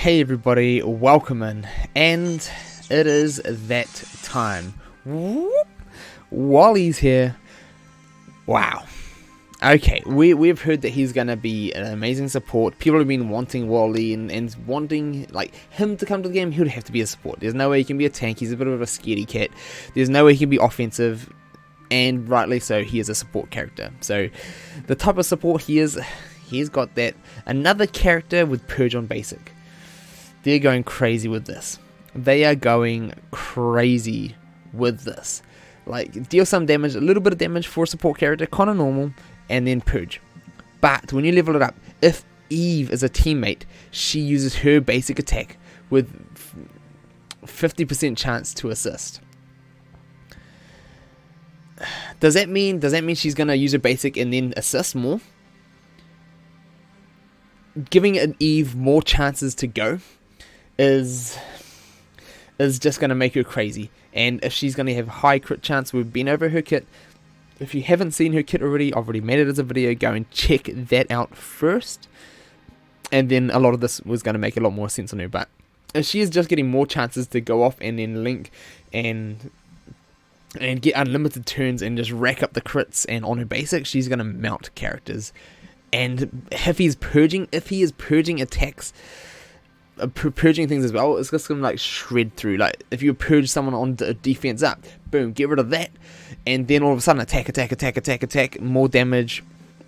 Hey everybody, welcome in, and it is that time. Whoop. Wally's here. Wow. Okay, we've heard that he's going to be an amazing support. People have been wanting Wally and wanting him to come to the game. He would have to be a support. There's no way he can be a tank. He's a bit of a scaredy cat. There's no way he can be offensive, and rightly so, he is a support character. So the type of support he is, he's got that. Another character with Purge on basic. They're going crazy with this. They are going crazy with this. Deal some damage, a little bit of damage for a support character, kind of normal, and then Purge. But when you level it up, if Eve is a teammate, she uses her basic attack with 50% chance to assist. Does that mean she's going to use her basic and then assist more? Giving an Eve more chances to go is just going to make her crazy. And if she's going to have high crit chance, we've been over her kit. If you haven't seen her kit already, I've already made it as a video. Go and check that out first, and then a lot of this was going to make a lot more sense on her. But if she is just getting more chances to go off and then link and get unlimited turns and just rack up the crits, and on her basic, she's going to mount characters. And if he is purging attacks, purging things as well, it's just gonna shred through. If you purge someone on defense up, boom, get rid of that, and then all of a sudden attack, more damage.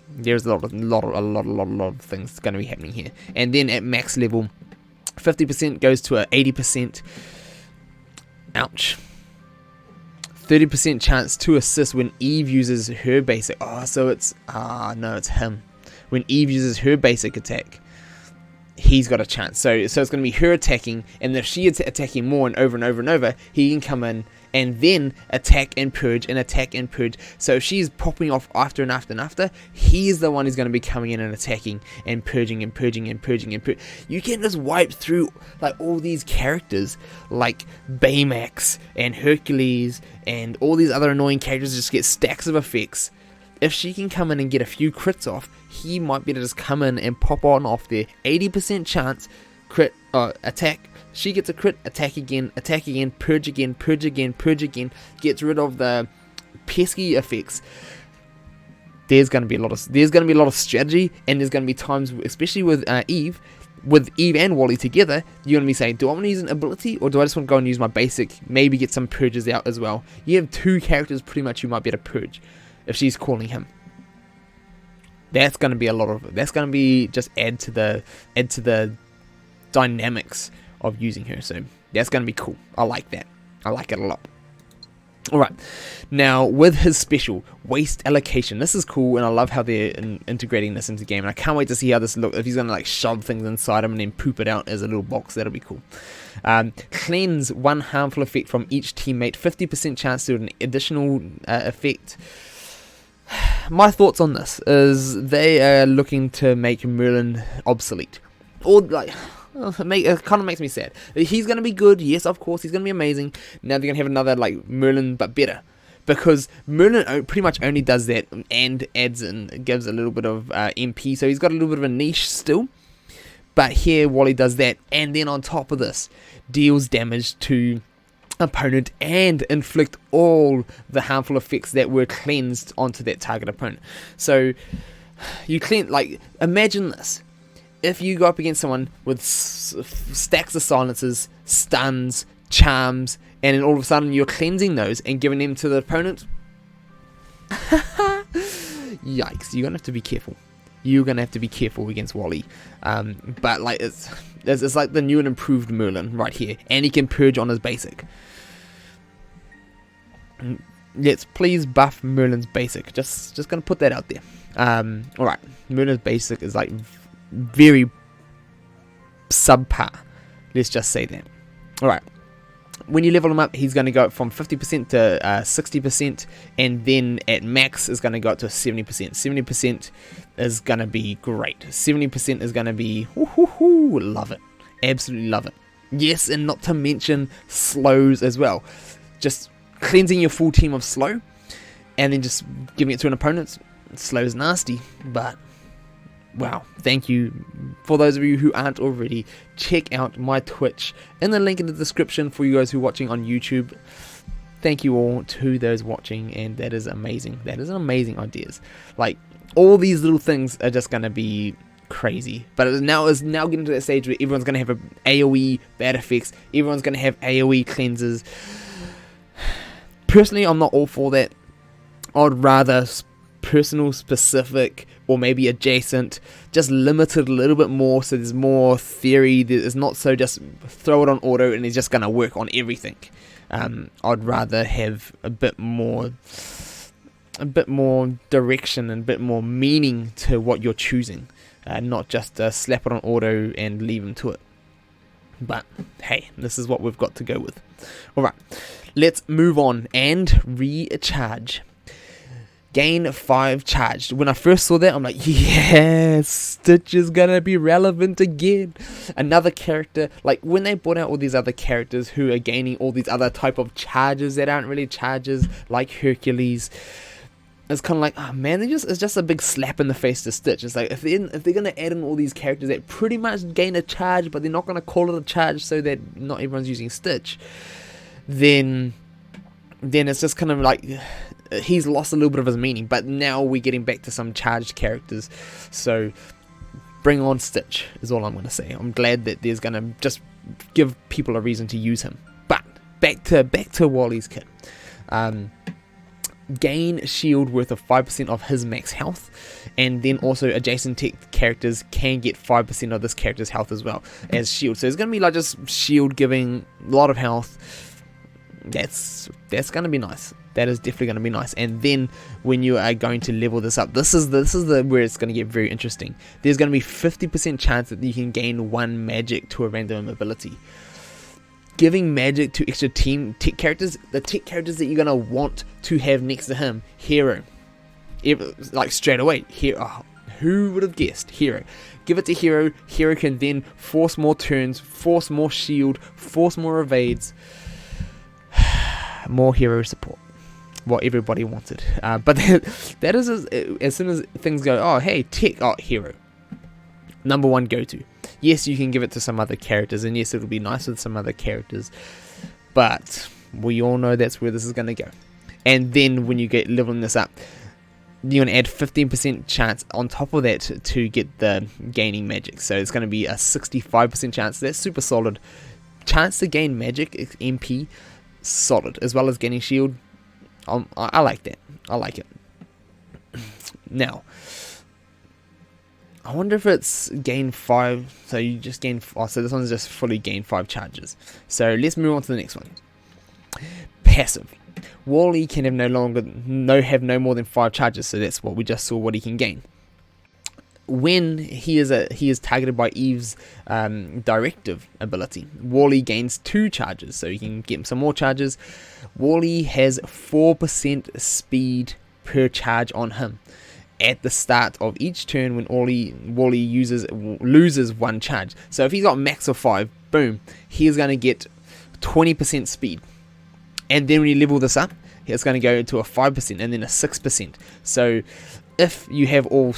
There's a lot of things going to be happening here. And then at max level, 50% goes to a 80%. Ouch. 30% chance to assist when Eve uses her basic. So it's it's him. When Eve uses her basic attack, he's got a chance. So it's going to be her attacking, and if she is attacking more and over, he can come in and then attack and purge. So if she's popping off after, he's the one who's going to be coming in and attacking and purging. You can just wipe through all these characters like Baymax and Hercules and all these other annoying characters, just get stacks of effects. If she can come in and get a few crits off, he might be able to just come in and pop on off there. 80% chance, crit, attack. She gets a crit, attack again, purge again, gets rid of the pesky effects. There's going to be a lot of strategy, and there's going to be times, especially with Eve and Wally together, you're going to be saying, do I want to use an ability, or do I just want to go and use my basic, maybe get some purges out as well? You have two characters pretty much you might be able to purge if she's calling him. That's going to be just add to the dynamics of using her. So that's going to be cool. I like that. I like it a lot. Alright, now with his special, waste allocation. This is cool, and I love how they're integrating this into the game, and I can't wait to see how this looks. If he's going to shove things inside him and then poop it out as a little box, that'll be cool. Cleanse one harmful effect from each teammate, 50% chance to an additional effect. My thoughts on this is they are looking to make Merlin obsolete, or it kind of makes me sad. He's going to be good, yes, of course, he's going to be amazing. Now they're going to have another Merlin, but better, because Merlin pretty much only does that and adds and gives a little bit of MP, so he's got a little bit of a niche still. But here Wally does that, and then on top of this, deals damage to opponent and inflict all the harmful effects that were cleansed onto that target opponent. So you imagine this: if you go up against someone with stacks of silences, stuns, charms, and then all of a sudden you're cleansing those and giving them to the opponent. Yikes, you're gonna have to be careful. You're gonna have to be careful against Wally. But it's like the new and improved Merlin right here, and he can purge on his basic. Let's please buff Merlin's basic. Just gonna put that out there. Alright, Merlin's basic is very subpar. Let's just say that. Alright, when you level him up, he's going to go up from 50% to 60%, and then at max is going to go up to 70%. 70% is going to be great. 70% is going to be love it. Absolutely love it. Yes, and not to mention slows as well. Just cleansing your full team of slow, and then just giving it to an opponent. Slow's nasty, but wow, thank you. For those of you who aren't already, check out my Twitch in the link in the description for you guys who are watching on YouTube. Thank you all to those watching, and that is amazing. That is an amazing ideas. Like, all these little things are just going to be crazy. But it's now getting to that stage where everyone's going to have a AoE bad effects. Everyone's going to have AoE cleanses. Personally, I'm not all for that. I'd rather personal specific or maybe adjacent, just limited a little bit more so there's more theory. There's not so just throw it on auto and it's just going to work on everything. I'd rather have a bit more direction and a bit more meaning to what you're choosing, not just slap it on auto and leave them to it. But hey, this is what we've got to go with. Alright, let's move on and recharge. Gain 5 charged. When I first saw that, I'm like, yes, Stitch is gonna be relevant again. Another character, like when they brought out all these other characters who are gaining all these other type of charges that aren't really charges, like Hercules, it's kind of like, oh man, it's just a big slap in the face to Stitch. It's like, if they're gonna add in all these characters that pretty much gain a charge, but they're not gonna call it a charge so that not everyone's using Stitch, then it's just kind of like he's lost a little bit of his meaning. But now we're getting back to some charged characters, so bring on Stitch is all I'm going to say. I'm glad that there's going to just give people a reason to use him. But back to Wally's kit. Gain shield worth of 5% of his max health, and then also adjacent tech characters can get 5% of this character's health as well as shield. So it's going to be like just shield giving a lot of health. That's going to be nice. That is definitely going to be nice. And then when you are going to level this up, this is where it's going to get very interesting. There's going to be 50% chance that you can gain 1 magic to a random ability. Giving magic to extra team tech characters, the tech characters that you're going to want to have next to him. Hero. Like straight away. Hero. Who would have guessed? Hero. Give it to Hero. Hero can then force more turns, force more shield, force more evades. More hero support, what everybody wanted. But that is as soon as things go, oh hey, tech, oh hero, number 1 go-to. Yes, you can give it to some other characters, and yes, it'll be nice with some other characters, but we all know that's where this is going to go. And then when you get leveling this up, you're going to add 15% chance on top of that to get the gaining magic. So it's going to be a 65% chance. That's super solid. Chance to gain magic MP, solid, as well as getting shield. I like that. I like it. Now, I wonder if it's gain 5. So you just gain. Oh, so this one's just fully gain 5 charges. So let's move on to the next one. Passive. Wally can have no more than 5 charges. So that's what we just saw. What he can gain. When he is targeted by Eve's directive ability, Wally gains 2 charges, so you can get him some more charges. Wally has 4% speed per charge on him at the start of each turn when Wally loses 1 charge. So if he's got max of 5, boom, he is going to get 20% speed. And then when you level this up, it's going to go to a 5% and then a 6%. So if you have all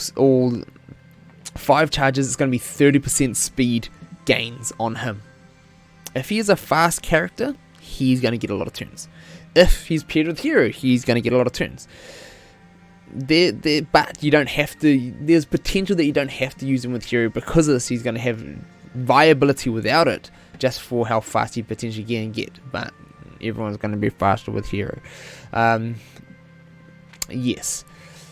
5 charges, it's going to be 30% speed gains on him. If he is a fast character, he's going to get a lot of turns. If he's paired with Hero, he's going to get a lot of turns. But you don't have to. There's potential that you don't have to use him with Hero because of this. He's going to have viability without it, just for how fast he potentially can get. But everyone's going to be faster with Hero. Yes.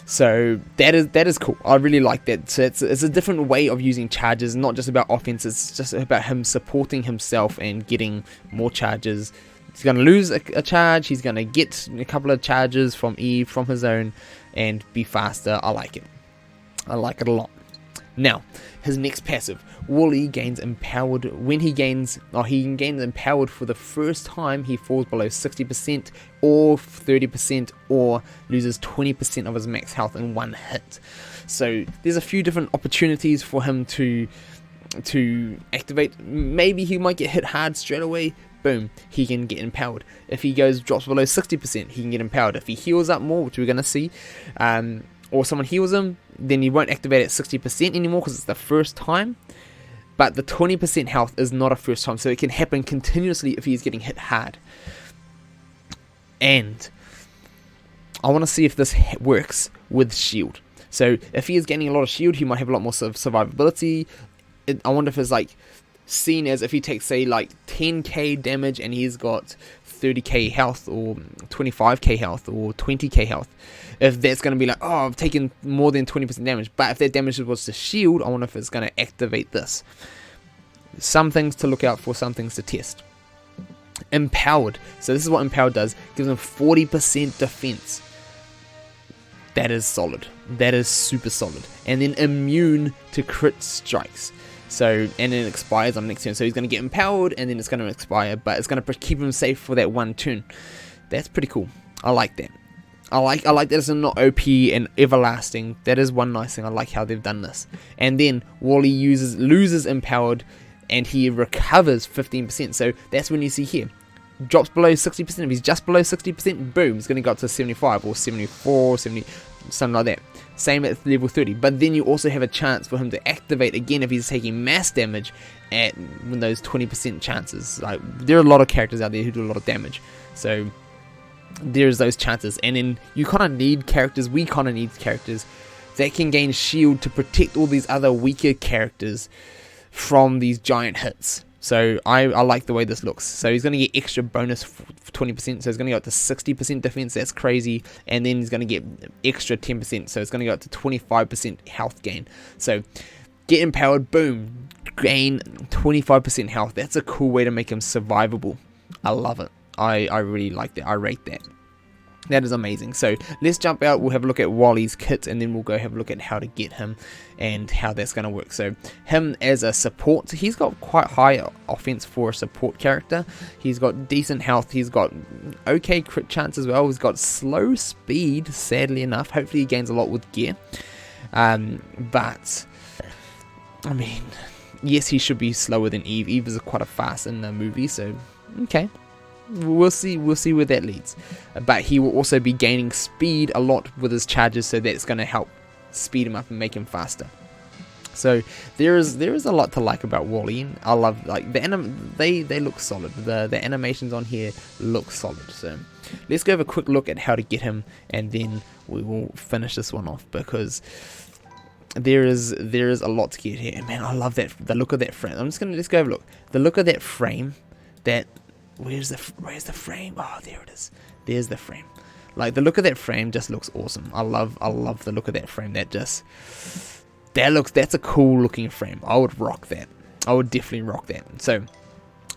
So that is cool. I really like that. So it's a different way of using charges, not just about offense. It's just about him supporting himself and getting more charges. He's going to lose a charge. He's going to get a couple of charges from Eve, from his own, and be faster. I like it. I like it a lot. Now, his next passive, Wally gains empowered. When he gains empowered for the first time, he falls below 60% or 30% or loses 20% of his max health in 1 hit. So there's a few different opportunities for him to activate. Maybe he might get hit hard straight away. Boom, he can get empowered. If he drops below 60%, he can get empowered. If he heals up more, which we're going to see, or someone heals him, then he won't activate at 60% anymore because it's the first time. But the 20% health is not a first time, so it can happen continuously if he's getting hit hard. And I want to see if this works with shield. So if he is gaining a lot of shield, he might have a lot more survivability. I wonder if it's like seen as if he takes, say, like 10k damage and he's got 30k health or 25k health or 20k health. If that's going to be like, oh, I've taken more than 20% damage. But if that damage was to shield, I wonder if it's going to activate this. Some things to look out for, some things to test. Empowered. So this is what Empowered does. Gives him 40% defense. That is solid. That is super solid. And then immune to crit strikes. So, and then it expires on the next turn. So he's going to get empowered and then it's going to expire. But it's going to keep him safe for that one turn. That's pretty cool. I like that. I like that it's not OP and everlasting. That is one nice thing. I like how they've done this. And then Wally loses empowered and he recovers 15%. So that's when you see here. Drops below 60%. If he's just below 60%, boom, he's going to go up to 75 or 74, 70, something like that. Same at level 30. But then you also have a chance for him to activate again if he's taking mass damage at those 20% chances. Like, there are a lot of characters out there who do a lot of damage. So there's those chances. And then you kind of need characters, we kind of need characters that can gain shield to protect all these other weaker characters from these giant hits. So I like the way this looks. So he's going to get extra bonus for 20%. So he's going to go up to 60% defense. That's crazy. And then he's going to get extra 10%. So it's going to go up to 25% health gain. So get empowered. Boom. Gain 25% health. That's a cool way to make him survivable. I love it. I really like that. I rate that. That is amazing. So let's jump out. We'll have a look at Wally's kit and then we'll go have a look at how to get him and how that's going to work. So him as a support, he's got quite high offense for a support character. He's got decent health. He's got okay crit chance as well. He's got slow speed, sadly enough. Hopefully he gains a lot with gear. But I mean, yes, he should be slower than Eve. Eve is quite a fast in the movie, so okay. We'll see where that leads. But he will also be gaining speed a lot with his charges, so that's going to help speed him up and make him faster. So there is a lot to like about Wally. I love, like, they look solid. The animations on here look solid. So let's go have a quick look at how to get him, and then we will finish this one off because there is a lot to get here. Man, I love that, the look of that frame. Let's go have a look. The look of that frame. Where's the frame? Oh, there it is. There's the frame. Like, the look of that frame just looks awesome. I love the look of that frame. That's a cool looking frame. I would rock that. I would definitely rock that. So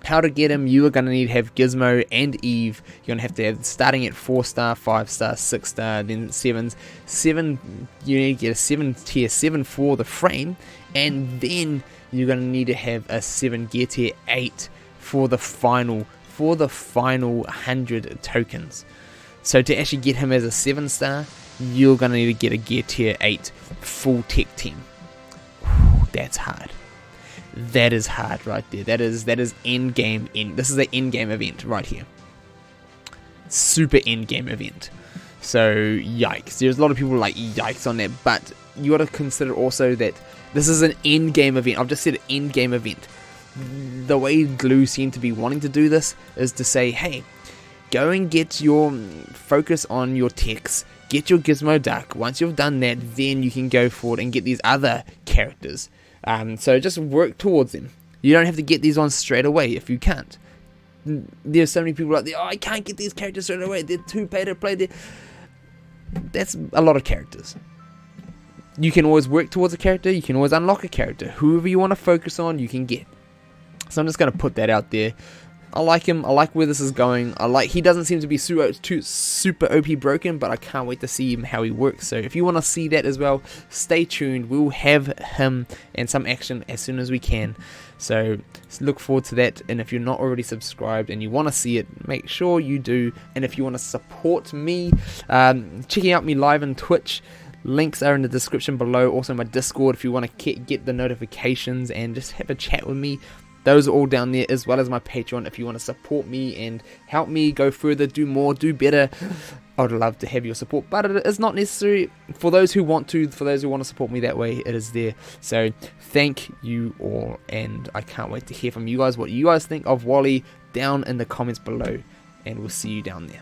how to get him? You are going to need to have Gizmo and Eve. You're going to have starting at 4-star, 5-star, 6-star, then 7s. 7, you need to get a tier 7 for the frame, and then you're going to need to have a 7 gear tier 8 for the final 100 tokens. So to actually get him as a 7-star, you're going to need to get a gear tier 8 full tech team. Whew, that's hard. That is hard right there. That is end game. This is an end game event right here. Super end game event. So yikes. There's a lot of people like yikes on that, but you got to consider also that this is an end game event. I've just said end game event. The way Glue seem to be wanting to do this is to say, hey, go and get your focus on your techs, get your Gizmo Duck. Once you've done that, then you can go forward and get these other characters. So just work towards them. You don't have to get these ones straight away if you can't. There's so many people out there, oh, I can't get these characters straight away, they're too pay to play. That's a lot of characters. You can always work towards a character, you can always unlock a character. Whoever you want to focus on, you can get. So I'm just going to put that out there. I like him. I like where this is going. He doesn't seem to be super OP broken, but I can't wait to see him how he works. So if you want to see that as well, stay tuned. We'll have him and some action as soon as we can. So look forward to that. And if you're not already subscribed and you want to see it, make sure you do. And if you want to support me, checking out me live on Twitch. Links are in the description below. Also my Discord if you want to get the notifications and just have a chat with me. those are all down there, as well as my Patreon if you want to support me and help me go further, do more, do better. I would love to have your support, but it is not necessary for those who want to. For those who want to support me that way, it is there. So thank you all, and I can't wait to hear from you guys what you guys think of Wally down in the comments below, and we'll see you down there.